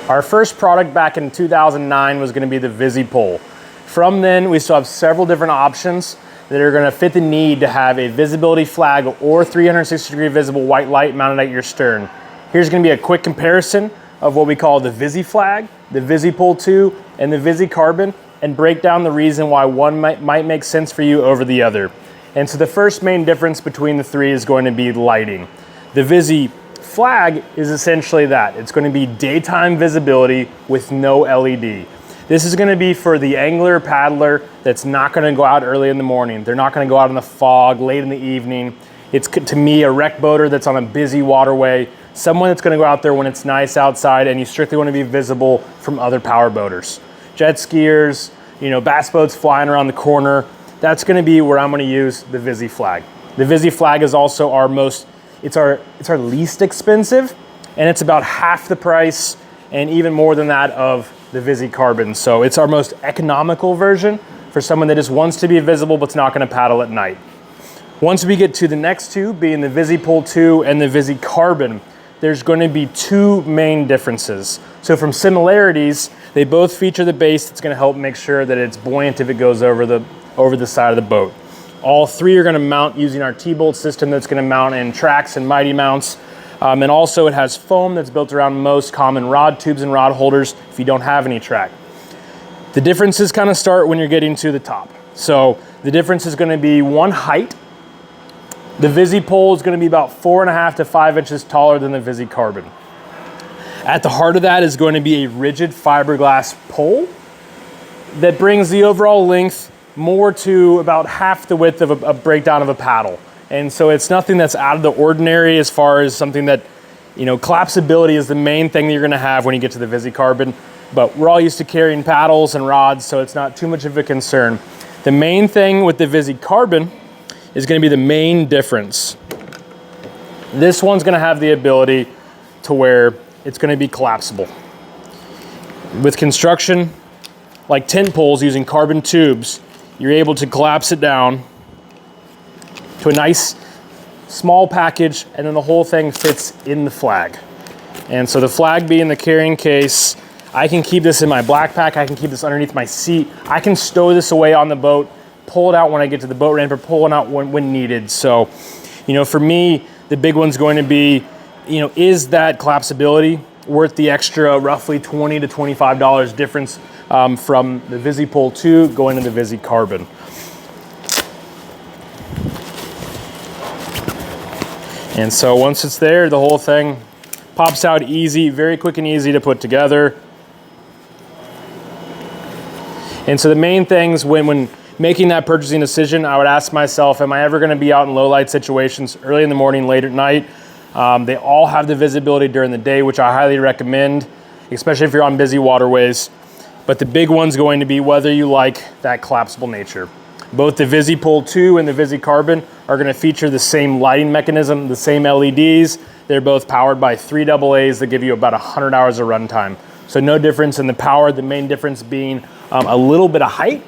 Our first product back in 2009 was gonna be the VISIPole. From then, we still have several different options that are gonna fit the need to have a visibility flag or 360-degree visible white light mounted at your stern. Here's gonna be a quick comparison of what we call the Visi flag, the VISIPole 2, and the Visi Carbon, and break down the reason why one might make sense for you over the other. And so the first main difference between the three is going to be lighting. The Visi flag is essentially that. It's going to be daytime visibility with no LED. This is going to be for the angler, paddler that's not going to go out early in the morning. They're not going to go out in the fog, late in the evening. It's, to me, a rec boater that's on a busy waterway, someone that's going to go out there when it's nice outside and you strictly want to be visible from other power boaters. Jet skiers, you know, bass boats flying around the corner. That's going to be where I'm going to use the Visi flag. The Visi flag is also our it's our least expensive, and it's about half the price and even more than that of the Visi Carbon. So it's our most economical version for someone that just wants to be visible but's not going to paddle at night. Once we get to the next two, being the VISIPole 2 and the Visi Carbon, there's going to be two main differences. So from similarities, they both feature the base that's going to help make sure that it's buoyant if it goes over the side of the boat. All three are going to mount using our T-bolt system that's going to mount in tracks and mighty mounts. And also it has foam that's built around most common rod tubes and rod holders if you don't have any track. The differences kind of start when you're getting to the top. So the difference is going to be one, height. The VISIPole is going to be about 4.5 to 5 inches taller than the Visi Carbon. At the heart of that is going to be a rigid fiberglass pole that brings the overall length more to about half the width of a breakdown of a paddle. And so it's nothing that's out of the ordinary as far as something that, you know, collapsibility is the main thing that you're going to have when you get to the Visi Carbon. But we're all used to carrying paddles and rods, so it's not too much of a concern. The main thing with the Visi Carbon is going to be the main difference. This one's going to have the ability to where it's going to be collapsible. With construction, like tent poles using carbon tubes, you're able to collapse it down to a nice small package, and then the whole thing fits in the flag. And so the flag being the carrying case, I can keep this in my black pack, I can keep this underneath my seat, I can stow this away on the boat, pull it out when I get to the boat ramp, or pull it out when needed. So, you know, for me, the big one's going to be, you know, is that collapsibility worth the extra roughly $20 to $25 difference from the VISIPole 2 going to the Visi Carbon. And so once it's there, the whole thing pops out easy, very quick and easy to put together. And so the main things when making that purchasing decision, I would ask myself, am I ever going to be out in low light situations, early in the morning, late at night? They all have the visibility during the day, which I highly recommend, especially if you're on busy waterways. But the big one's going to be whether you like that collapsible nature. Both the VISIPole 2 and the Visi Carbon are going to feature the same lighting mechanism, the same LEDs. They're both powered by 3 AA's that give you about 100 hours of runtime. So no difference in the power, the main difference being a little bit of height,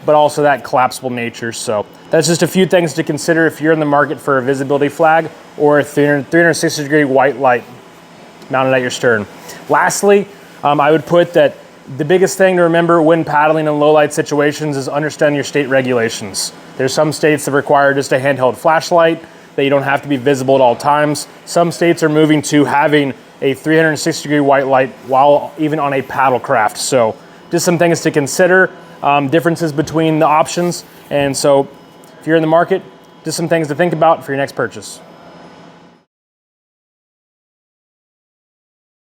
but also that collapsible nature. So that's just a few things to consider if you're in the market for a visibility flag or a 360-degree white light mounted at your stern. Lastly, I would put that the biggest thing to remember when paddling in low light situations is understand your state regulations. There's some states that require just a handheld flashlight, that you don't have to be visible at all times. Some states are moving to having a 360-degree white light while even on a paddle craft. So just some things to consider, differences between the options. And so if you're in the market, just some things to think about for your next purchase.